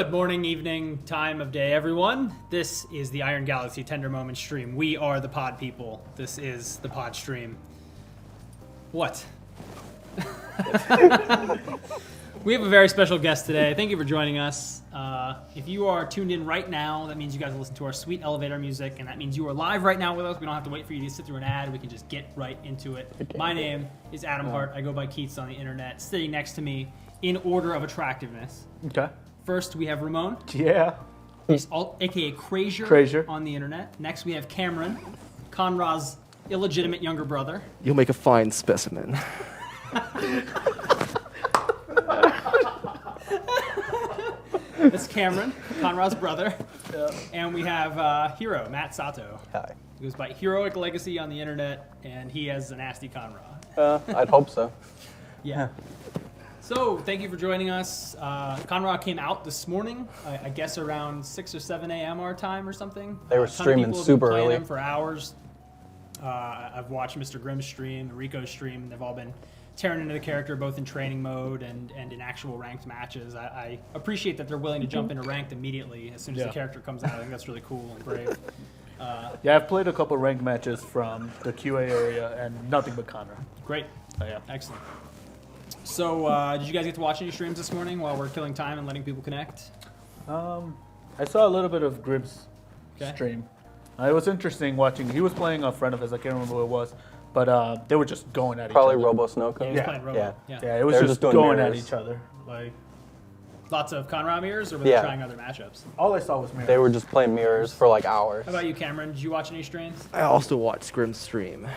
Good morning, evening, time of day, everyone. This is the Iron Galaxy Tender Moment stream. We are the pod people. This is the pod stream. What? We have a very special guest today. Thank you for joining us. If you are tuned in right now, that means you guys listen to our sweet elevator music, and that means you are live right now with us. We don't have to wait for you to sit through an ad. We can just get right into it. My name is Adam Hart. I go by Keats on the internet. Sitting next to me, in order of attractiveness. Okay. First, we have Ramon. Yeah. He's a.k.a. Crazier on the internet. Next, we have Cameron, Conrad's illegitimate younger brother. You'll make a fine specimen. That's Cameron, Conrad's brother. Yeah. And we have Hero, Matt Sato. Hi. He goes by Heroic Legacy on the internet, and he has a nasty Conrad. I'd hope so. Yeah. So, thank you for joining us. Conrad came out this morning, I guess around 6 or 7 a.m. our time or something. They were streaming super early. Playing him for hours. I've watched Mr. Grimm's stream, Rico's stream. They've all been tearing into the character both in training mode and in actual ranked matches. I appreciate that they're willing to jump into ranked immediately as soon as the character comes out. I think that's really cool and brave. Yeah, I've played a couple ranked matches from the QA area and nothing but Conrad. Great. Oh, yeah. Excellent. So, did you guys get to watch any streams this morning while we're killing time and letting people connect? I saw a little bit of Gribb's stream. It was interesting watching. He was playing a friend of his. I can't remember who it was, but they were just going at Probably each other. Robo Snowcone. Yeah, he was playing Robo. Yeah, it was just going at each other. Like lots of Conrad mirrors, or were they trying other matchups? all I saw was mirrors. They were just playing mirrors for like hours. How about you, Cameron? Did you watch any streams? I also watched Grimm's stream.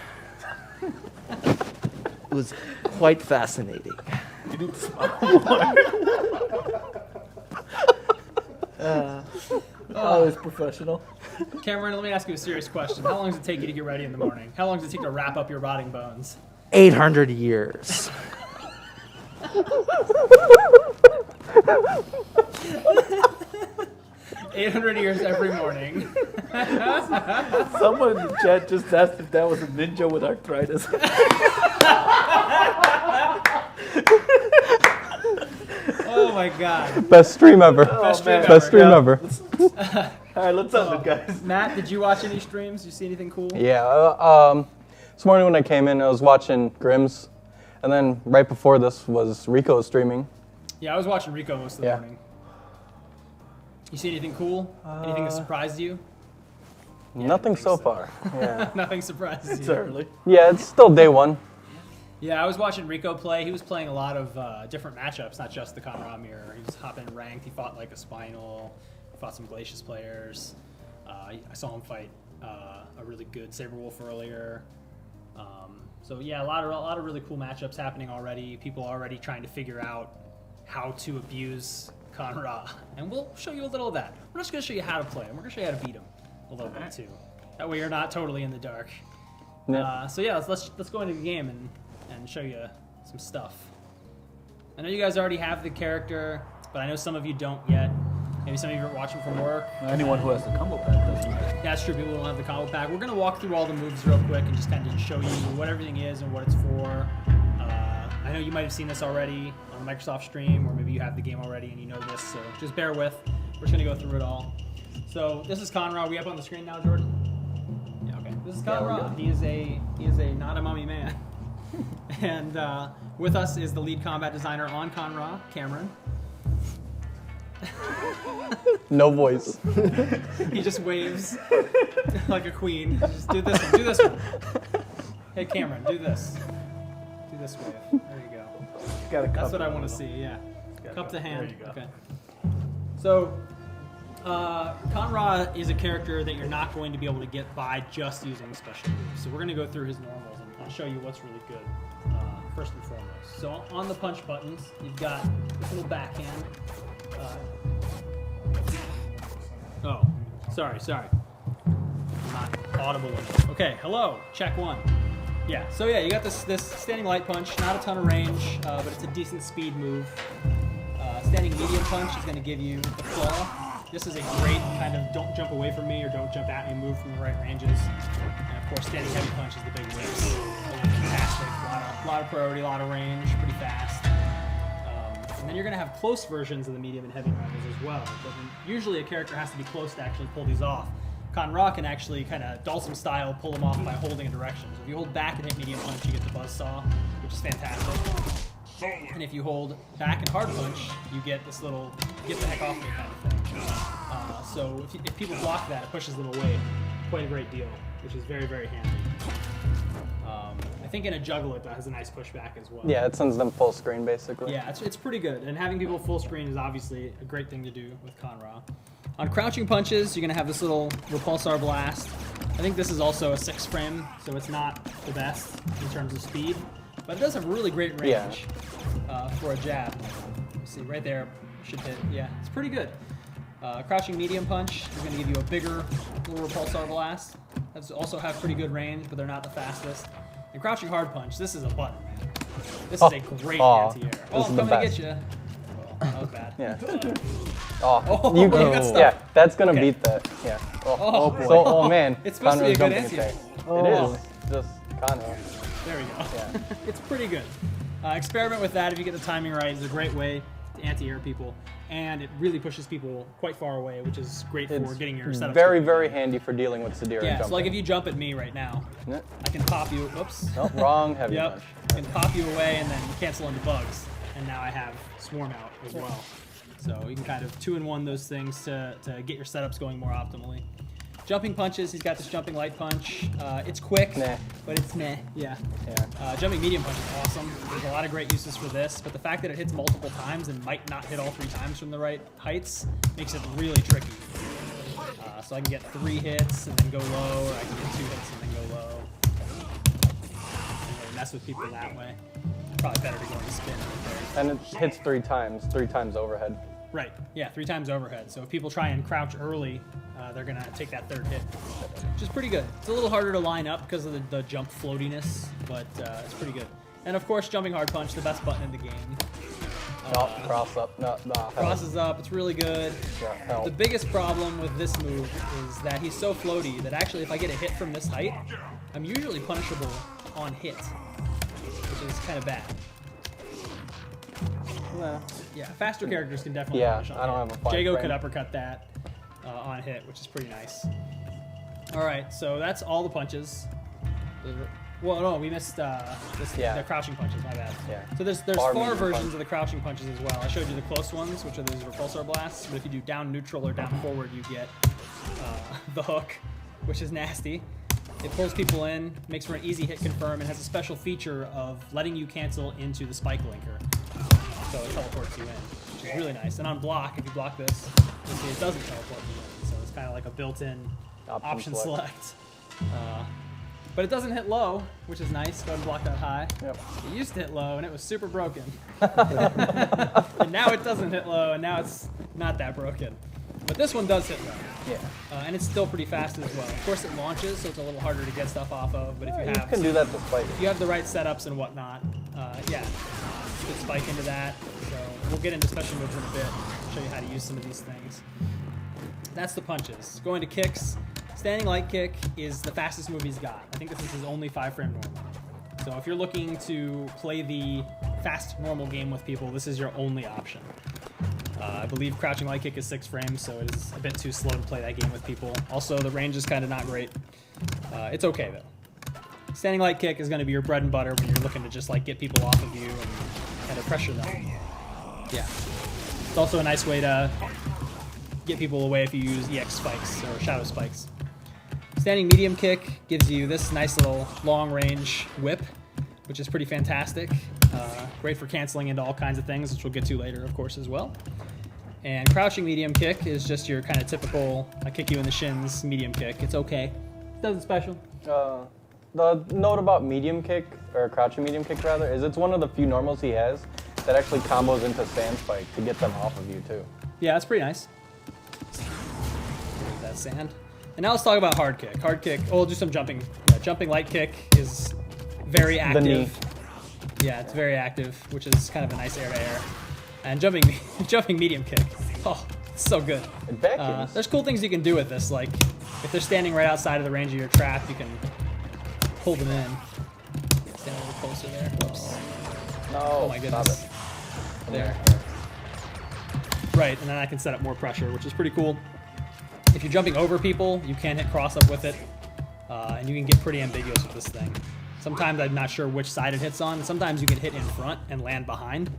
It was quite fascinating. You need to smile. It's professional. Cameron, let me ask you a serious question. How long does it take you to get ready in the morning? How long does it take to wrap up your rotting bones? 800 years. $800 years every morning. Someone in the chat just asked if that was a ninja with arthritis. Oh my god. Best stream ever. Best stream ever. All right, let's end it, guys. Matt, did you watch any streams? Did you see anything cool? Yeah. This morning when I came in, I was watching Grimm's, and then right before this was Rico streaming. Yeah, I was watching Rico most of the morning. You see anything cool? Anything that surprised you? Nothing so far. Yeah. Nothing surprises you. It's early. Yeah, it's still day one. Yeah, I was watching Rico play. He was playing a lot of different matchups, not just the Conrad mirror. He was hopping ranked. He fought like a Spinal. He fought some Glacius players. I saw him fight a really good Saberwolf earlier. So yeah, a lot of really cool matchups happening already. People already trying to figure out how to abuse Conrad, and we'll show you a little of that. We're just going to show you how to play him. We're going to show you how to beat him a little bit too. That way you're not totally in the dark. Yeah. So yeah, let's go into the game and show you some stuff. I know you guys already have the character, but I know some of you don't yet. Maybe some of you are watching from work. Anyone who has the combo pack doesn't. Yeah, that's true. People don't have the combo pack. We're going to walk through all the moves real quick and just kind of show you what everything is and what it's for. I know you might have seen this already on a Microsoft stream, or maybe you have the game already and you know this, so just bear with. We're just going to go through it all. So this is Conrad. Are we up on the screen now, Jordan? Yeah, okay. This is Conrad. He is a not a mummy man. And with us is the lead combat designer on Conrad, Cameron. No voice. He just waves like a queen. Just do this one. Do this one. Hey, Cameron, do this. Do this wave. There you go. That's what I want to see. Yeah. Cup the hand. There you go. Okay. So, Conrad is a character that you're not going to be able to get by just using special moves. So we're going to go through his normals and I'll show you what's really good. First and foremost. So on the punch buttons, you've got this little backhand. Sorry. I'm not audible enough. Okay, hello, check one. Yeah, so yeah, you got this standing light punch, not a ton of range, but it's a decent speed move. Standing medium punch is going to give you the claw. This is a great kind of don't jump away from me or don't jump at me move from the right ranges. And of course, standing heavy punch is the big whips. Fantastic, a lot of priority, a lot of range, pretty fast. And then you're going to have close versions of the medium and heavy rounders as well. But usually a character has to be close to actually pull these off. Con Ra can actually kind of Dulcim style pull them off by holding a direction. So if you hold back and hit medium punch, you get the buzzsaw, which is fantastic. And if you hold back and hard punch, you get this little get the heck off me kind of thing. So if people block that, it pushes them away quite a great deal, which is very, very handy. I think in a juggle it has a nice pushback as well. Yeah, it sends them full screen basically. Yeah, it's pretty good. And having people full screen is obviously a great thing to do with Con Ra. On crouching punches, you're going to have this little repulsar blast. I think this is also a 6 frame, so it's not the best in terms of speed, but it does have really great range for a jab. You see, right there should hit. Yeah, it's pretty good. Crouching medium punch is going to give you a bigger little repulsar blast. That's also have pretty good range, but they're not the fastest. And crouching hard punch, this is a button, man. This is a great anti-air. Oh, I'm coming to get you. Well, that was bad. Yeah. You got stuff. Yeah, that's gonna beat that. Yeah. Oh, boy. So, oh man. It's supposed to be a good Connor's anti-air. jumping attack. It is. Just Connor. There we go. Yeah. It's pretty good. Experiment with that if you get the timing right. It's a great way to anti-air people, and it really pushes people quite far away, which is great for getting your setup. Very, very handy for dealing with Sadira Yeah, jumping. so like if you jump at me right now, I can pop you. Oops. Nope, wrong heavy Yep. punch. I can pop you away and then cancel into bugs, and now I have swarm out as well. So you can kind of 2-in-1 those things to get your setups going more optimally. Jumping punches, he's got this jumping light punch. It's quick, Meh. but it's meh, yeah. Yeah. Jumping medium punch is awesome. There's a lot of great uses for this, but the fact that it hits multiple times and might not hit all 3 times from the right heights makes it really tricky. So I can get 3 hits and then go low, or I can get 2 hits and then go low. And really mess with people that way. Probably better to go in spin. And it hits 3 times overhead. Right, yeah, 3 times overhead. So if people try and crouch early, they're gonna take that 3rd hit, which is pretty good. It's a little harder to line up because of the jump floatiness, but it's pretty good. And of course, jumping hard punch, the best button in the game. Cross up. No, Crosses up, it's really good. Yeah, hell. The biggest problem with this move is that he's so floaty that actually if I get a hit from this height, I'm usually punishable on hit, which is kind of bad. Yeah, faster characters can definitely punish on I don't hit. have a 5 Jago frame. could uppercut that on hit, which is pretty nice. All right, so that's all the punches. Well, no, we missed the crouching punches. My bad. Yeah. So there's Far 4 medium versions punch. of the crouching punches as well. I showed you the close ones, which are those repulsar blasts. But if you do down neutral or down forward, you get the hook, which is nasty. It pulls people in, makes for an easy hit confirm, and has a special feature of letting you cancel into the spike linker. So it teleports you in, which is really nice. And on block, if you block this, you'll see it doesn't teleport you in. So it's kind of like a built-in option select. But it doesn't hit low, which is nice. Go ahead and block that high. Yep. It used to hit low, and it was super broken. And now it doesn't hit low, and now it's not that broken. But this one does hit low. Yeah. And it's still pretty fast as well. Of course, it launches, so it's a little harder to get stuff off of. But if you You have can do that despite. if you have the right setups and whatnot, yeah, you could spike into that. So we'll get into special moves in a bit. Show you how to use some of these things. That's the punches. Going to kicks. Standing light kick is the fastest move he's got. I think this is his only 5-frame normal. So if you're looking to play the fast normal game with people, this is your only option. I believe crouching light kick is 6 frames, so it is a bit too slow to play that game with people. Also, the range is kind of not great. It's okay though. Standing light kick is going to be your bread and butter when you're looking to just like get people off of you and kind of pressure them. Yeah. It's also a nice way to get people away if you use EX spikes or shadow spikes. Standing medium kick gives you this nice little long range whip, which is pretty fantastic. Great for canceling into all kinds of things, which we'll get to later, of course, as well. And crouching medium kick is just your kind of typical, I kick you in the shins medium kick. It's okay. Nothing special. The note about medium kick, or crouching medium kick rather, is it's one of the few normals he has that actually combos into sand spike to get them off of you too. Yeah, that's pretty nice. That sand. And now let's talk about hard kick. Hard kick, oh, we'll do some jumping. Yeah, jumping light kick is very active. The knee. Yeah, it's very active, which is kind of a nice air-to-air. And jumping medium kick. Oh, it's so good. It vacuums. There's cool things you can do with this, like if they're standing right outside of the range of your trap, you can pull them in. Stand a little closer there. Whoops. No, Oh my goodness. stop it. There. Right, and then I can set up more pressure, which is pretty cool. If you're jumping over people, you can hit cross up with it, and you can get pretty ambiguous with this thing. Sometimes I'm not sure which side it hits on. Sometimes you can hit in front and land behind,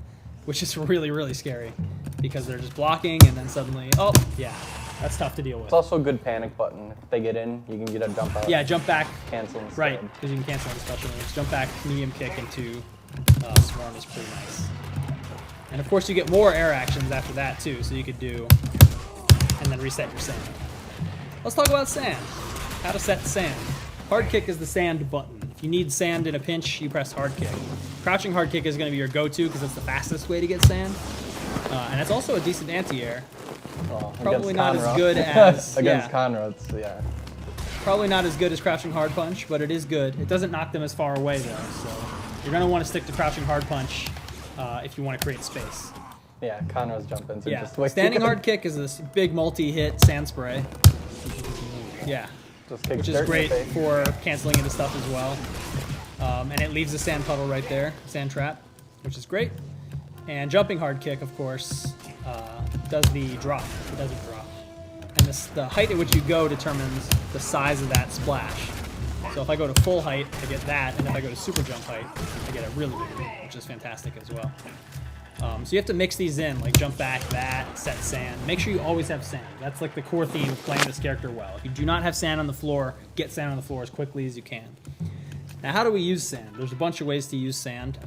which is really, really scary because they're just blocking and then suddenly, oh, yeah, that's tough to deal with. It's also a good panic button. If they get in, you can get a jump out. Yeah, jump back. Cancel instead. Right, because you can cancel on special moves. Jump back, medium kick into Swarm is pretty nice. And of course you get more air actions after that too, so you could do, and then reset your sand. Let's talk about sand. How to set sand. Hard kick is the sand button. If you need sand in a pinch, you press hard kick. Crouching hard kick is going to be your go-to because it's the fastest way to get sand. And it's also a decent anti-air. Probably not as good as... Against Conra, it's, yeah. Probably not as good as crouching hard punch, but it is good. It doesn't knock them as far away though, so you're going to want to stick to crouching hard punch if you want to create space. Yeah, Conra's jumping. So Yeah, just wait. standing hard kick is this big multi-hit sand spray. Yeah, Just kick which is dirt in great the face. for canceling into stuff as well. And it leaves a sand puddle right there, sand trap, which is great. And jumping hard kick, of course, does the drop. It doesn't drop. And the height at which you go determines the size of that splash. So if I go to full height, I get that, and if I go to super jump height, I get a really big one, which is fantastic as well. So you have to mix these in, like jump back, that, set sand. Make sure you always have sand. That's like the core theme of playing this character well. If you do not have sand on the floor, get sand on the floor as quickly as you can. Now, how do we use sand? There's a bunch of ways to use sand.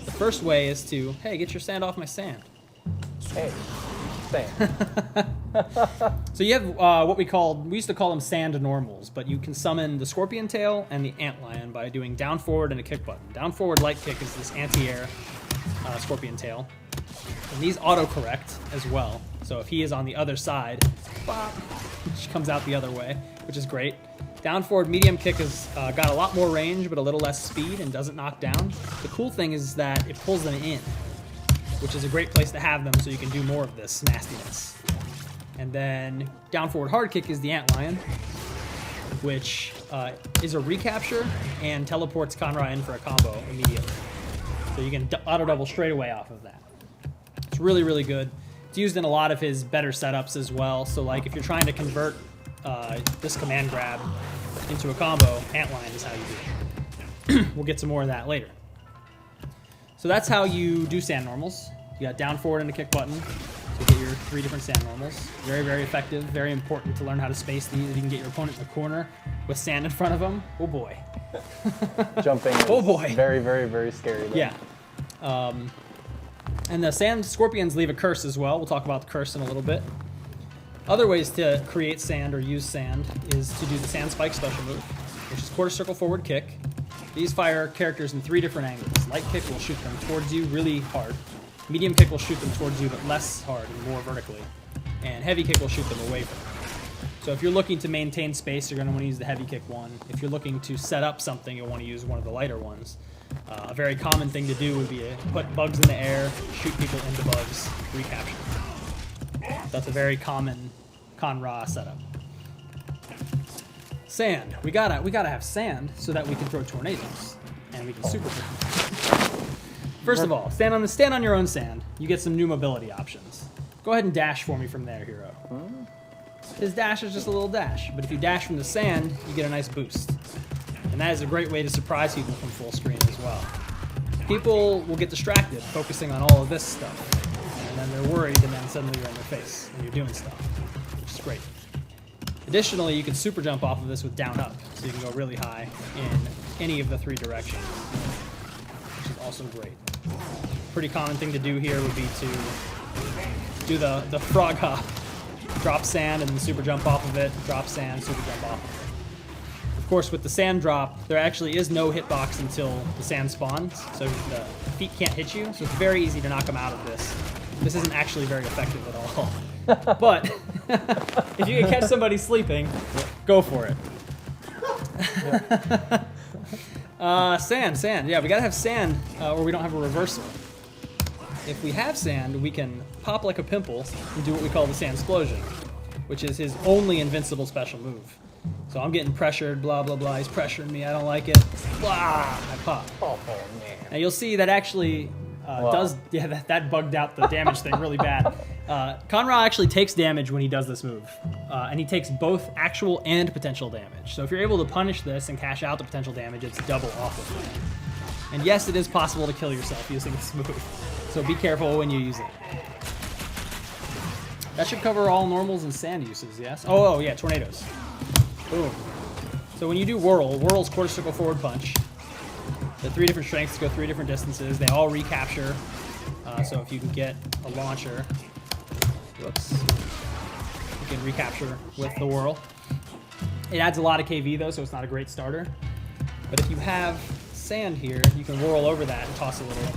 The first way is to, hey, get your sand off my sand. Hey, sand. So you have what we used to call them sand normals, but you can summon the scorpion tail and the antlion by doing down forward and a kick button. Down forward light kick is this anti-air scorpion tail. And these auto-correct as well. So if he is on the other side, bop, which comes out the other way, which is great. Down forward medium kick has got a lot more range, but a little less speed and doesn't knock down. The cool thing is that it pulls them in, which is a great place to have them so you can do more of this nastiness. And then down forward hard kick is the antlion, which is a recapture and teleports Conra in for a combo immediately. So you can auto double straight away off of that. It's really, really good. It's used in a lot of his better setups as well. So like if you're trying to convert this command grab into a combo, antlion is how you do it. We'll get some more of that later. So that's how you do sand normals. You got down forward and a kick button. So you get your 3 different sand normals. Very, very effective. Very important to learn how to space these. If you can get your opponent in the corner with sand in front of them, oh boy. Jumping Oh is boy. very, very, very scary. Though. Yeah. And the sand scorpions leave a curse as well. We'll talk about the curse in a little bit. Other ways to create sand or use sand is to do the sand spike special move, which is quarter circle forward kick. These fire characters in 3 different angles. Light kick will shoot them towards you really hard. Medium kick will shoot them towards you, but less hard and more vertically. And heavy kick will shoot them away from you. So if you're looking to maintain space, you're going to want to use the heavy kick one. If you're looking to set up something, you'll want to use one of the lighter ones. A very common thing to do would be to put bugs in the air, shoot people into bugs, recapture. That's a very common Conra setup. Sand. We gotta have sand so that we can throw tornadoes and we can super throw. First of all, stand on your own sand. You get some new mobility options. Go ahead and dash for me from there, hero. His dash is just a little dash, but if you dash from the sand, you get a nice boost. And that is a great way to surprise people from full screen as well. People will get distracted focusing on all of this stuff, and then they're worried, and then suddenly you're in their face and you're doing stuff, which is great. Additionally, you can super jump off of this with down up, so you can go really high in any of the 3 directions, which is also great. Pretty common thing to do here would be to do the frog hop. Drop sand and then super jump off of it, drop sand, super jump off of it. Of course, with the sand drop, there actually is no hitbox until the sand spawns, so the feet can't hit you, so it's very easy to knock them out of this. This isn't actually very effective at all. But if you can catch somebody sleeping, go for it. Sand. Yeah, we gotta have sand or we don't have a reversal. If we have sand, we can pop like a pimple and do what we call the sand explosion, which is his only invincible special move. So I'm getting pressured, blah, blah, blah. He's pressuring me. I don't like it. Blah, I pop. Oh, man. Now you'll see that actually that bugged out the damage thing really bad. Conra actually takes damage when he does this move, and he takes both actual and potential damage. So if you're able to punish this and cash out the potential damage, it's double off of it. And yes, it is possible to kill yourself using this move, so be careful when you use it. That should cover all normals and sand uses, yes? Oh yeah, tornadoes. Boom. So when you do Whirl, Whirl's quarter circle forward punch. The 3 different strengths go 3 different distances. They all recapture. So if you can get a launcher, whoops, you can recapture with the Whirl. It adds a lot of KV though, so it's not a great starter. But if you have sand here, you can whirl over that and toss a little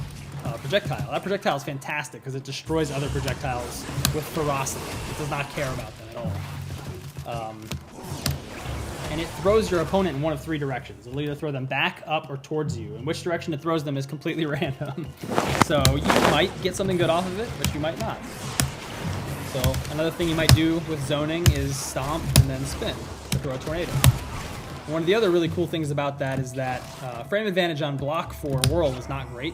projectile. That projectile is fantastic because it destroys other projectiles with ferocity. It does not care about them at all. And it throws your opponent in one of 3 directions. It'll either throw them back, up, or towards you. And which direction it throws them is completely random. So you might get something good off of it, but you might not. So another thing you might do with zoning is stomp and then spin to throw a tornado. One of the other really cool things about that is that frame advantage on block for Whirl is not great.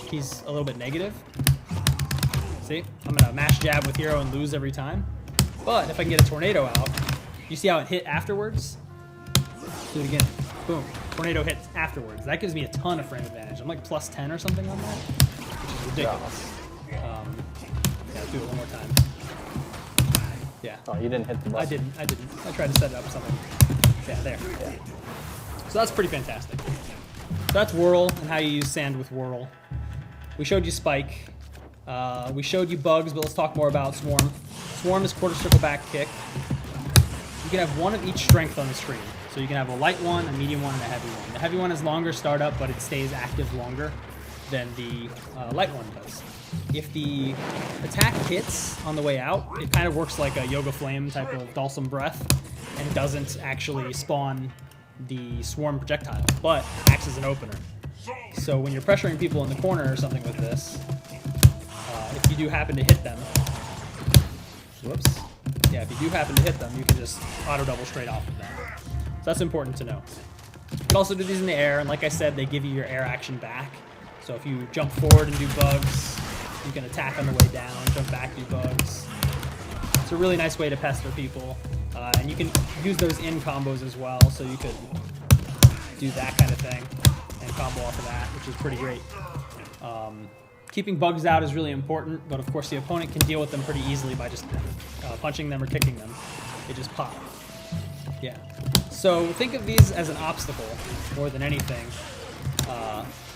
He's a little bit negative. See, I'm gonna mash jab with hero and lose every time. But if I can get a tornado out, you see how it hit afterwards? Do it again. Boom. Tornado hits afterwards. That gives me a ton of frame advantage. I'm like plus 10 or something on that, which is ridiculous. Yeah, let's do it one more time. Yeah. Oh, you didn't hit the button. I didn't. I tried to set it up something. Yeah, there. Yeah. So that's pretty fantastic. So that's Whirl and how you use sand with Whirl. We showed you Spike. We showed you Bugs, but let's talk more about Swarm. Swarm is quarter circle back kick. You can have one of each strength on the screen. So you can have a light one, a medium one, and a heavy one. The heavy one is longer startup, but it stays active longer than the light one does. If the attack hits on the way out, it kind of works like a Yoga Flame type of Dulcim Breath, and doesn't actually spawn the Swarm projectile, but acts as an opener. So when you're pressuring people in the corner or something with this, if you do happen to hit them, whoops, yeah, if you do happen to hit them, you can just auto double straight off of that. So that's important to know. You can also do these in the air, and like I said, they give you your air action back. So if you jump forward and do bugs, you can attack on the way down, jump back, do bugs. It's a really nice way to pester people. And you can use those in combos as well, so you could do that kind of thing and combo off of that, which is pretty great. Keeping bugs out is really important, but of course the opponent can deal with them pretty easily by just punching them or kicking them. They just pop. Yeah. So think of these as an obstacle more than anything,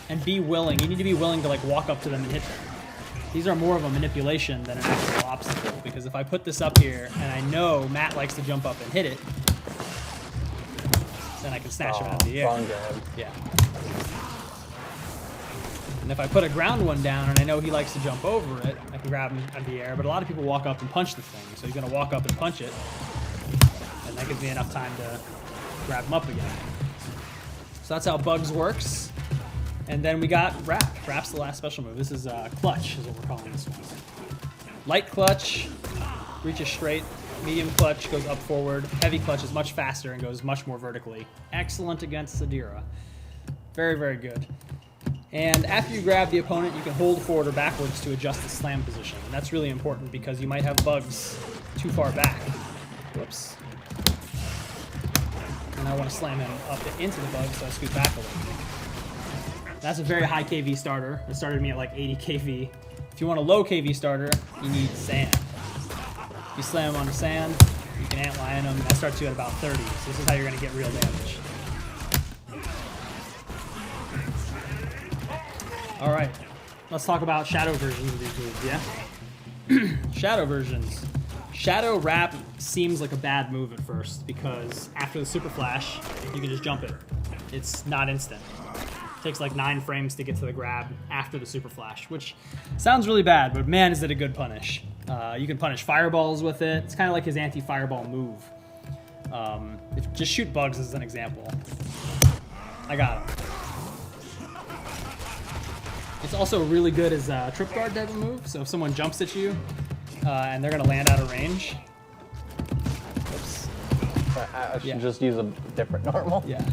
and be willing. You need to be willing to like walk up to them and hit them. These are more of a manipulation than an actual obstacle, because if I put this up here and I know Matt likes to jump up and hit it, then I can snatch him out of the air. Yeah. And if I put a ground one down and I know he likes to jump over it, I can grab him out of the air. But a lot of people walk up and punch the thing, so he's going to walk up and punch it, and that gives me enough time to grab him up again. So that's how Bugs works. And then we got Wrap. Wrap's the last special move. This is Clutch, is what we're calling this one. Light Clutch reaches straight. Medium Clutch goes up forward. Heavy Clutch is much faster and goes much more vertically. Excellent against Sadira. Very, very good. And after you grab the opponent, you can hold forward or backwards to adjust the slam position. And that's really important because you might have Bugs too far back. Whoops. And I want to slam him up into the Bugs, so I scoot back a little bit. That's a very high KV starter. It started me at like 80 KV. If you want a low KV starter, you need sand. If you slam him onto sand, you can antlion him. That starts you at about 30. So this is how you're going to get real damage. All right, let's talk about shadow versions of these moves, yeah? Shadow versions. Shadow Wrap seems like a bad move at first because after the Super Flash, you can just jump it. It's not instant. It takes like 9 frames to get to the grab after the Super Flash, which sounds really bad, but man, is it a good punish. You can punish fireballs with it. It's kind of like his anti-fireball move. Just shoot Bugs as an example. I got him. It's also really good as a trip guard type of move, so if someone jumps at you and they're going to land out of range. Oops. I should just use a different normal. Yeah.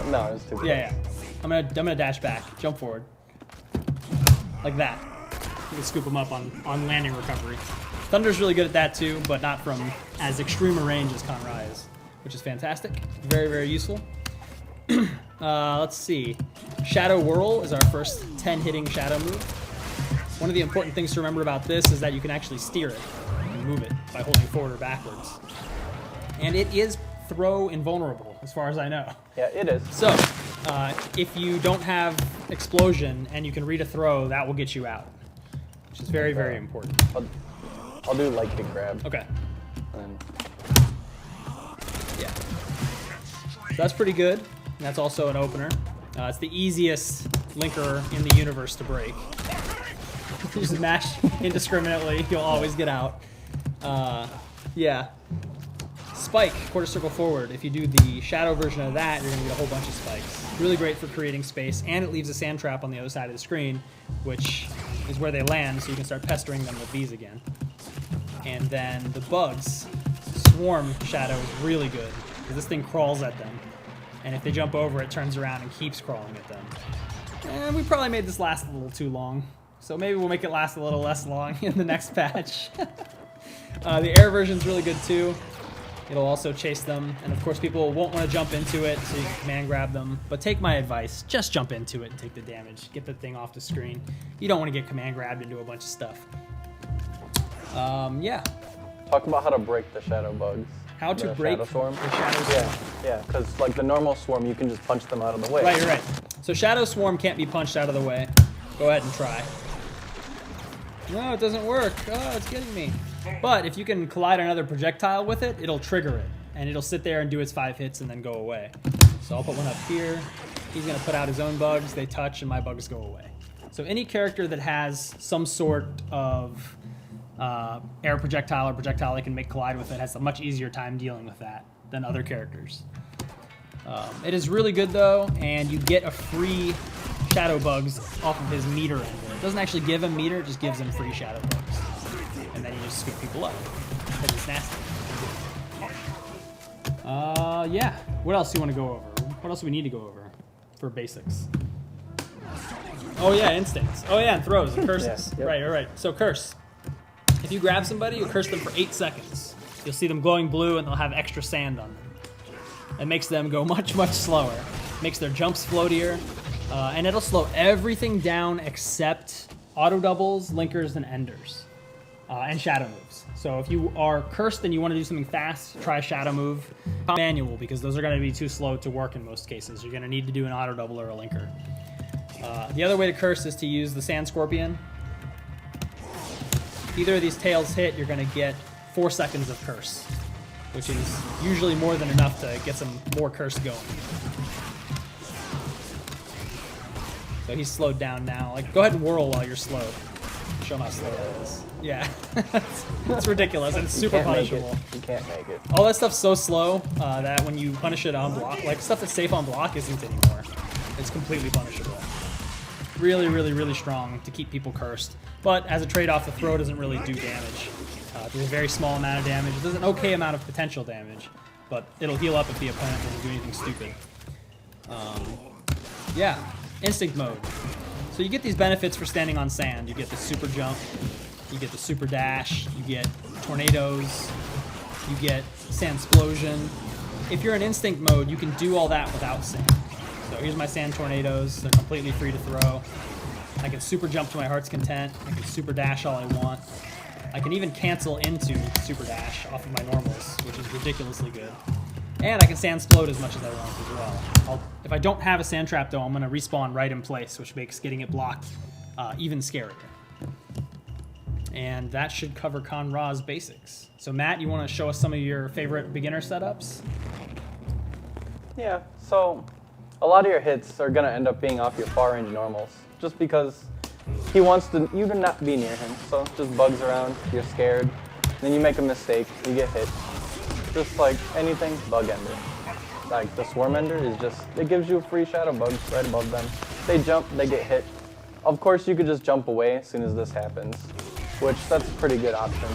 No, it's too close. Yeah. I'm gonna dash back, jump forward, like that. can scoop them up on landing recovery. Thunder's really good at that too, but not from as extreme a range as Conra is, which is fantastic. Very, very useful. Let's see. Shadow Whirl is our first 10 hitting shadow move. One of the important things to remember about this is that you can actually steer it and move it by holding forward or backwards. And it is throw invulnerable, as far as I know. Yeah, it is. So, if you don't have explosion and you can read a throw, that will get you out, which is very, very important. I'll do light kick grab. Okay. And Yeah. So that's pretty good. And that's also an opener. It's the easiest linker in the universe to break. Just mash indiscriminately, you'll always get out. Yeah. Spike, quarter circle forward. If you do the shadow version of that, you're going to get a whole bunch of spikes. Really great for creating space, and it leaves a sand trap on the other side of the screen, which is where they land, so you can start pestering them with these again. And then the bugs, swarm shadow is really good, because this thing crawls at them. And if they jump over, it turns around and keeps crawling at them. And we probably made this last a little too long, so maybe we'll make it last a little less long in the next patch. The air version's really good too. It'll also chase them, and of course people won't want to jump into it, so you can command grab them. But take my advice, just jump into it and take the damage. Get the thing off the screen. You don't want to get command grabbed into a bunch of stuff. Yeah. talk about how to break the shadow bugs. How to the break shadow swarm. the shadow swarm. Yeah, because like the normal swarm, you can just punch them out of the way. Right, you're right. So shadow swarm can't be punched out of the way. Go ahead and try. No, it doesn't work. Oh, it's getting me. But if you can collide another projectile with it, it'll trigger it. And it'll sit there and do its 5 hits and then go away. So I'll put one up here. He's going to put out his own bugs. They touch and my bugs go away. So any character that has some sort of air projectile or projectile that can make collide with it has a much easier time dealing with that than other characters. It is really good though, and you get a free shadow bugs off of his meter ender. It doesn't actually give him meter, it just gives him free shadow bugs. And then you just scoop people up, because it's nasty. Yeah. What else do you want to go over? What else do we need to go over for basics? Oh yeah, instincts. Oh yeah, and throws and curses. Yeah, yep. Right. So curse. If you grab somebody, you curse them for 8 seconds. You'll see them glowing blue and they'll have extra sand on them. It makes them go much, much slower. Makes their jumps floatier. And it'll slow everything down except auto doubles, linkers, and enders. And shadow moves. So if you are cursed and you want to do something fast, try a shadow move. Manual, because those are going to be too slow to work in most cases. You're going to need to do an auto double or a linker. The other way to curse is to use the Sand Scorpion. If either of these tails hit, you're going to get 4 seconds of curse, which is usually more than enough to get some more curse going. So he's slowed down now. Like, go ahead and whirl while you're slowed. Show him how slow that is. Yeah, it's ridiculous and it's super punishable. You can't make it. All that stuff's so slow that when you punish it on block, like stuff that's safe on block isn't anymore. It's completely punishable. Really, really, really strong to keep people cursed. But as a trade-off, the throw doesn't really do damage. It does a very small amount of damage. It does an okay amount of potential damage, but it'll heal up if the opponent doesn't do anything stupid. Yeah, instinct mode. So you get these benefits for standing on sand. You get the super jump, you get the super dash, you get tornadoes, you get sand explosion. If you're in instinct mode, you can do all that without sand. So here's my sand tornadoes. They're completely free to throw. I can super jump to my heart's content. I can super dash all I want. I can even cancel into super dash off of my normals, which is ridiculously good. And I can sand explode as much as I want as well. If I don't have a sand trap though, I'm going to respawn right in place, which makes getting it blocked even scarier. And that should cover Con Ra's basics. So Matt, you want to show us some of your favorite beginner setups? Yeah, so a lot of your hits are going to end up being off your far range normals, just because he wants you to not be near him. So just bugs around, you're scared, then you make a mistake, you get hit. Just like anything, bug ender. Like the swarm ender is just, it gives you free shadow bugs right above them. They jump, they get hit. Of course you could just jump away as soon as this happens, which that's a pretty good option.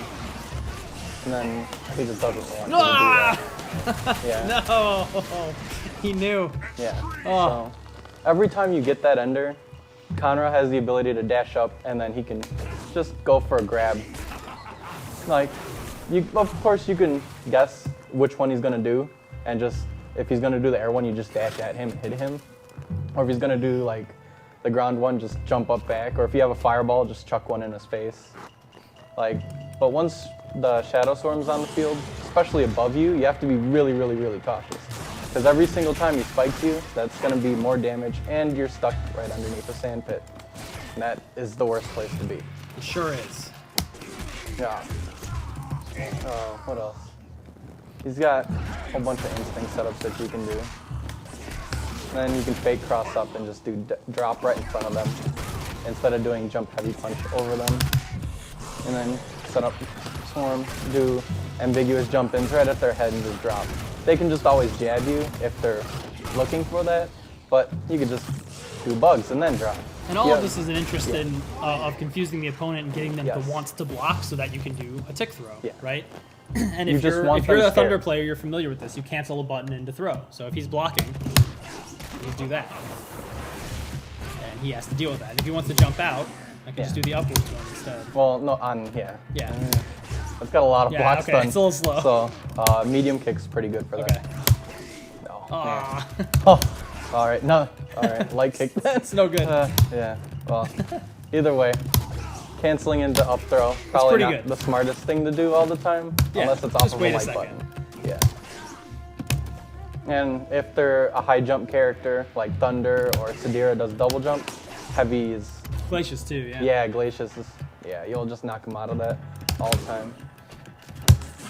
And then he just doesn't want you to do that. Yeah. No! He knew. Yeah. Oh. So every time you get that ender, Conra has the ability to dash up and then he can just go for a grab. Like, of course you can guess which one he's gonna do, and just if he's gonna do the air one, you just dash at him, hit him, or if he's gonna do like the ground one, just jump up back, or if you have a fireball, just chuck one in his face. Like, but once the Shadow Storm's on the field, especially above you, you have to be really, really, really cautious. Because every single time he spikes you, that's going to be more damage, and you're stuck right underneath the sand pit. And that is the worst place to be. It sure is. Yeah. What else? He's got a whole bunch of instinct setups that you can do. And then you can fake cross up and just do drop right in front of them, instead of doing jump heavy punch over them. And then set up swarm, do ambiguous jump ins right at their head and just drop. They can just always jab you if they're looking for that, but you could just do bugs and then drop. And all of this is an interest in of confusing the opponent and getting them to want to block so that you can do a tick throw, right? And if you're a Thunder player, you're familiar with this. You cancel a button into throw. So if he's blocking, you do that. And he has to deal with that. And if he wants to jump out, I can just do the upward one instead. Well, no, Yeah. It's got a lot of blocks done. It's a little slow. So medium kick's pretty good for that. No. Oh, all right. No. All right. Light kick. That's no good. Yeah. Well, either way, canceling into up throw probably not the smartest thing to do all the time, unless it's off of a light button. Yeah. And if they're a high jump character like Thunder or Sadira does double jump, heavy is Glacius too. Yeah. Yeah, Glacius is. Yeah, you'll just knock them out of that all the time.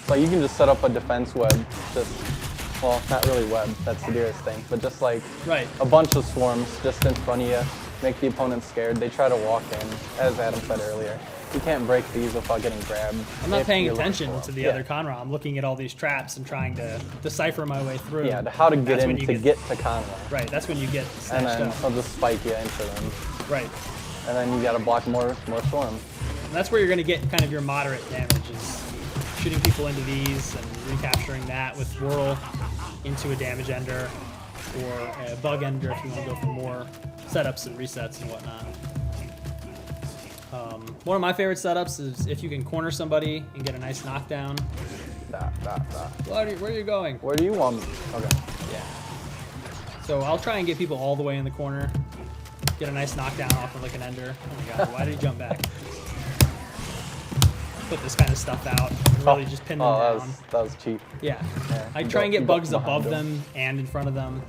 So you can just set up a defense web, well, not really web, that's the dearest thing, but just like a bunch of swarms just in front of you, make the opponent scared. They try to walk in, as Adam said earlier. You can't break these without getting grabbed. I'm not paying attention to the other Conra. I'm looking at all these traps and trying to decipher my way through. Yeah, how to get in to get to Conra. Right, that's when you get snatched And then up. they'll just spike you into them. Right. And then you gotta block more swarms. And that's where you're gonna get kind of your moderate damage, is shooting people into these and recapturing that with Whirl into a damage ender or a bug ender if you want to go for more setups and resets and whatnot. One of my favorite setups is if you can corner somebody and get a nice knockdown. Where are you going? Where do you want me? Okay. Yeah. So I'll try and get people all the way in the corner, get a nice knockdown off of like an ender. Oh my god, why did he jump back? Put this kind of stuff out and really just pin them down. That was cheap. Yeah. I try and get bugs above them and in front of them.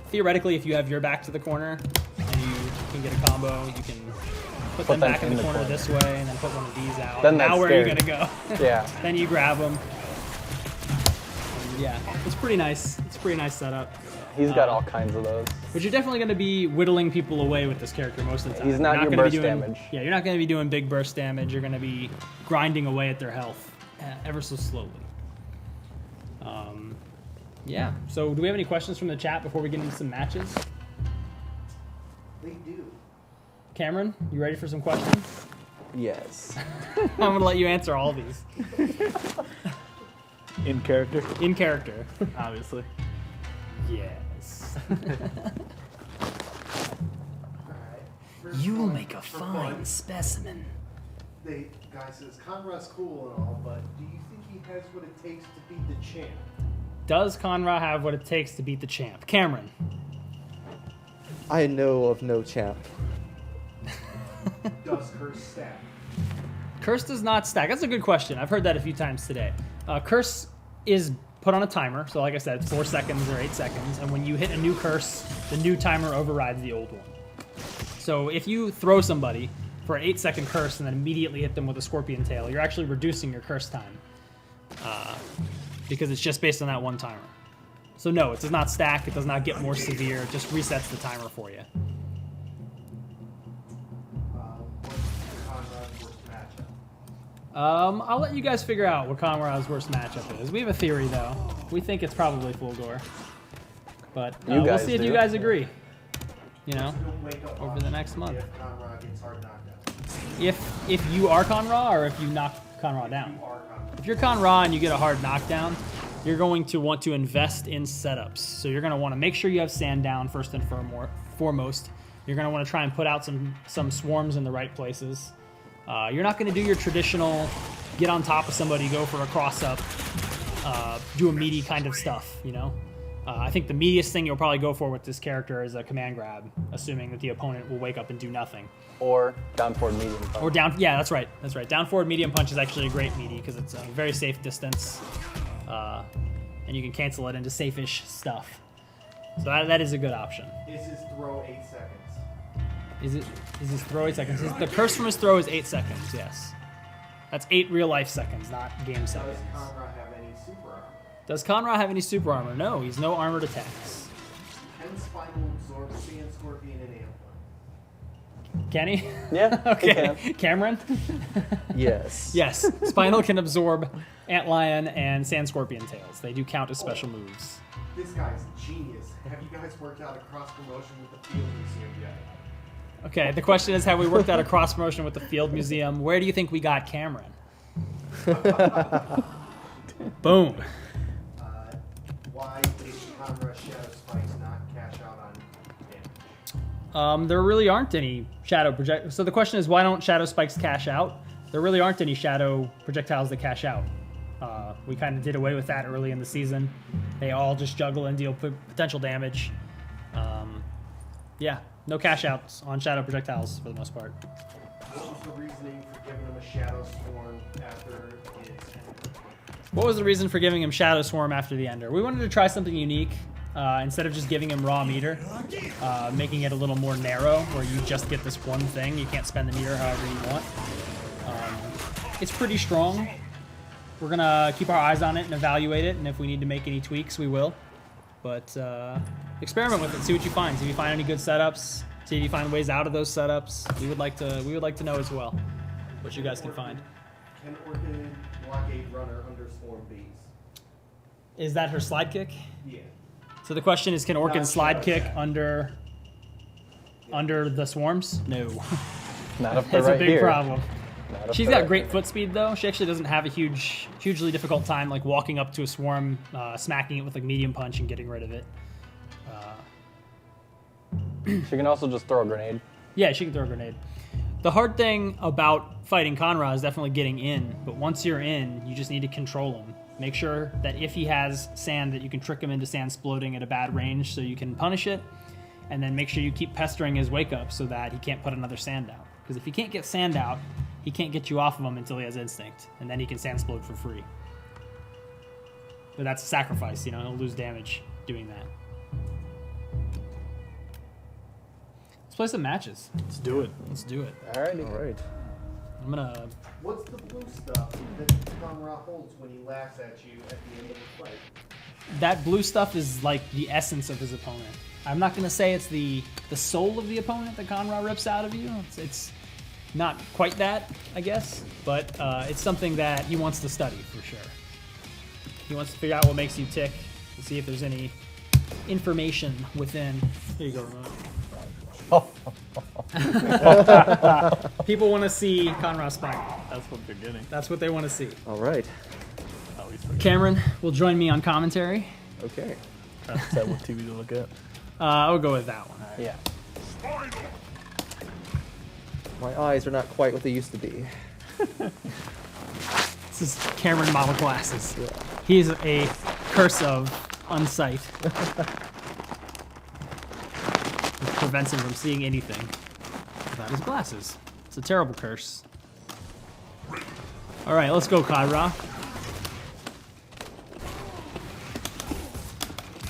Theoretically, if you have your back to the corner and you can get a combo, you can put them back in the corner this way and then put one of these out. Then now where are you going to go? Yeah. Then you grab them. And yeah, it's pretty nice. It's a pretty nice setup. He's got all kinds of those. But you're definitely going to be whittling people away with this character most of the time. He's not your burst damage. Yeah, you're not going to be doing big burst damage. You're going to be grinding away at their health ever so slowly. Yeah. So do we have any questions from the chat before we get into some matches? We do. Cameron, you ready for some questions? Yes. I'm going to let you answer all these. In character? In character. Obviously. Yes. Alright. You will make a fine specimen. Guy says, Conrad's cool and all, but do you think he has what it takes to beat the champ? Does Conra have what it takes to beat the champ? Cameron. I know of no champ. Does Curse stack? Curse does not stack. That's a good question. I've heard that a few times today. Curse is put on a timer. So like I said, 4 seconds or 8 seconds. And when you hit a new curse, the new timer overrides the old one. So if you throw somebody for an 8-second curse and then immediately hit them with a scorpion tail, you're actually reducing your curse time. Because it's just based on that one timer. So no, it does not stack. It does not get more severe. It just resets the timer for you. What's Conrad's worst matchup? I'll let you guys figure out what Conrad's worst matchup is. We have a theory, though. We think it's probably Fulgore. But we'll see if you guys agree. You know, over the next month. If Conrad gets hard knocked out. If you are Conra or if you knock Conra down. If you're Conra and you get a hard knockdown, you're going to want to invest in setups. So you're going to want to make sure you have sand down first and foremost. You're going to want to try and put out some swarms in the right places. You're not going to do your traditional get on top of somebody, go for a cross-up, do a meaty kind of stuff, you know? I think the meatiest thing you'll probably go for with this character is a command grab, assuming that the opponent will wake up and do nothing. Or down forward medium punch. Or down, yeah, that's right. That's right. Down forward medium punch is actually a great meaty because it's a very safe distance, and you can cancel it into safe-ish stuff. So that is a good option. Is his throw 8 seconds? Is his throw 8 seconds? The curse from his throw is 8 seconds. Yes, that's 8 real-life seconds, not game seconds. Does Conra have any super armor? Does Conra have any super armor? No, he's no armored attacks. Can Spinal absorb Sand Scorpion and Antler? Can he? Yeah, Okay. he can. Cameron? Yes. Yes. Spinal can absorb Antlion and Sand Scorpion tails. They do count as special moves. This guy's genius. Have you guys worked out a cross promotion with the Field Museum yet? Okay, the question is, have we worked out a cross promotion with the Field Museum? Where do you think we got Cameron? Boom. Why did Conra Shadow Spikes not cash out on damage? There really aren't any shadow project. So the question is, why don't shadow spikes cash out? There really aren't any shadow projectiles that cash out. We kind of did away with that early in the season. They all just juggle and deal potential damage. Yeah, no cash outs on shadow projectiles for the most part. What was the reasoning for giving him a Shadow Swarm after his end? What was the reason for giving him Shadow Swarm after the Ender? We wanted to try something unique. Instead of just giving him raw meter, making it a little more narrow, where you just get this one thing. You can't spend the meter however you want. It's pretty strong. We're going to keep our eyes on it and evaluate it, and if we need to make any tweaks, we will. But experiment with it, see what you find. See if you find any good setups. See if you find ways out of those setups. We would like to know as well what you guys can find. Can Orchid blockade runner under Swarm Bees? Is that her slide kick? Yeah. So the question is, can Orchid Not slide Shadow kick Attack. under the swarms? No. Not up there That's right a big here. problem. Not up She's there got right great here. foot speed though. She actually doesn't have a hugely difficult time like walking up to a swarm, smacking it with like medium punch and getting rid of it. She can also just throw a grenade. Yeah, she can throw a grenade. The hard thing about fighting Conra is definitely getting in, but once you're in, you just need to control him. Make sure that if he has sand, that you can trick him into sand exploding at a bad range so you can punish it, and then make sure you keep pestering his wake up so that he can't put another sand out. Because if he can't get sand out, he can't get you off of him until he has instinct, and then he can sand explode for free. But that's a sacrifice, you know, he'll lose damage doing that. Let's play some matches. Let's do it. Let's do it. Alrighty. All right. I'm gonna. What's the blue stuff that Conra holds when he laughs at you at the end of the fight? That blue stuff is like the essence of his opponent. I'm not gonna say it's the soul of the opponent that Conra rips out of you. It's not quite that, I guess, but it's something that he wants to study for sure. He wants to figure out what makes you tick and see if there's any information within. Here you go, remote. People want to see Conra Spike. That's what they're getting. That's what they want to see. All right. At least for Cameron will join me on commentary. Okay. decide what TV to look at. I'll go with that one. Yeah. My eyes are not quite what they used to be. This is Cameron model glasses. He's a curse of unsight. Which prevents him from seeing anything without his glasses. It's a terrible curse. All right, let's go, Conra.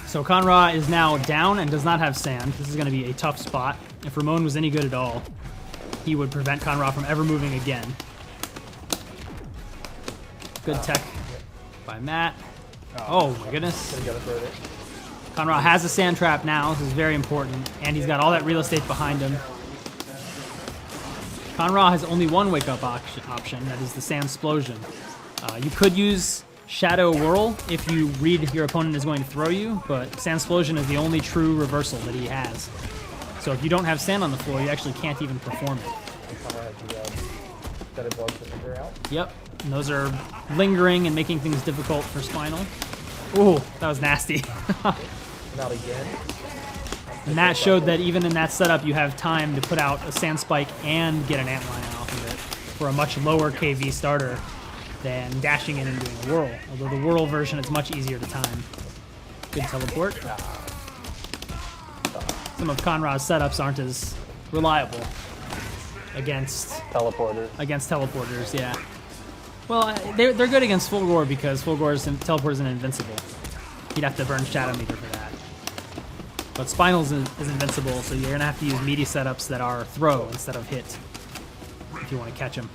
So Conra is now down and does not have sand. This is going to be a tough spot. If Ramon was any good at all, he would prevent Conra from ever moving again. Good tech by Matt. Oh my goodness. Conra has a sand trap now. This is very important. And he's got all that real estate behind him. Conra has only one wake-up option. That is the sand explosion. You could use Shadow Whirl if you read your opponent is going to throw you, but Sand Explosion is the only true reversal that he has. So if you don't have sand on the floor, you actually can't even perform it. Yep, and those are lingering and making things difficult for Spinal. Ooh, that was nasty. Not again. And that showed that even in that setup, you have time to put out a Sand Spike and get an Antlion off of it for a much lower KV starter than dashing in and doing a whirl. Although the whirl version is much easier to time. Good teleport. Some of Conrad's setups aren't as reliable against teleporters. Yeah. Well, they're good against Fulgore because Fulgore's teleport isn't invincible. You'd have to burn Shadow Meter for that. But Spinal's is invincible, so you're gonna have to use meaty setups that are throw instead of hit if you want to catch him.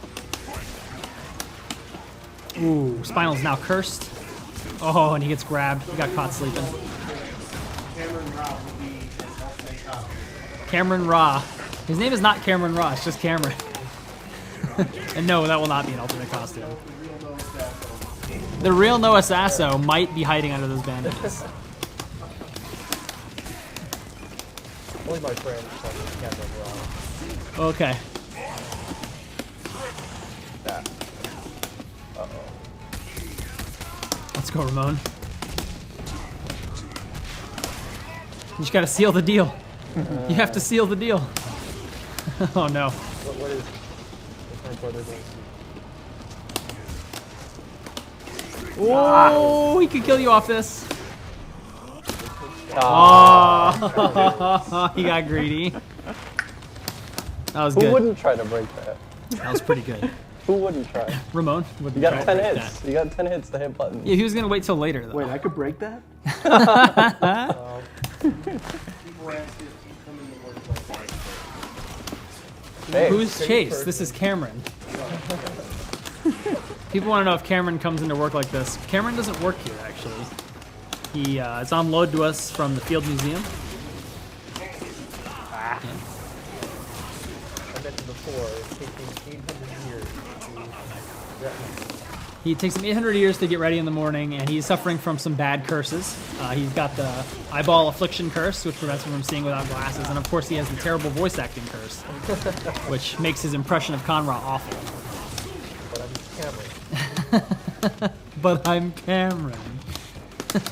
Ooh, Spinal's now cursed. Oh, and he gets grabbed. He got caught sleeping. Cameron Ra will be an alternate costume. Cameron Ra. His name is not Cameron Ra, it's just Cameron. And no, that will not be an alternate costume. The real Noah Sasso might be hiding under those bandages. Only my friend Cameron Ra. Okay. Let's go, Ramon. You just gotta seal the deal. You have to seal the deal. Oh no. What is my brother doing? Oh, he could kill you off this. Oh, he got greedy. That was good. Who wouldn't try to break that? That was pretty good. Who wouldn't try? Ramon wouldn't You got try 10 to break hits. that. You got 10 hits to hit buttons. Yeah, he was gonna wait till later though. Wait, I could break that? People ask if you come into work like that. Hey, Who's Chase? This is Cameron. People want to know if Cameron comes into work like this. Cameron doesn't work here, actually. He is on load to us from the Field Museum. I mentioned before, it's taking 800 years to He takes him 800 years to get ready in the morning, and he's suffering from some bad curses. He's got the eyeball affliction curse, which prevents him from seeing without glasses, and of course he has the terrible voice acting curse, which makes his impression of Conra awful. but I'm Cameron. But I'm Cameron. I'm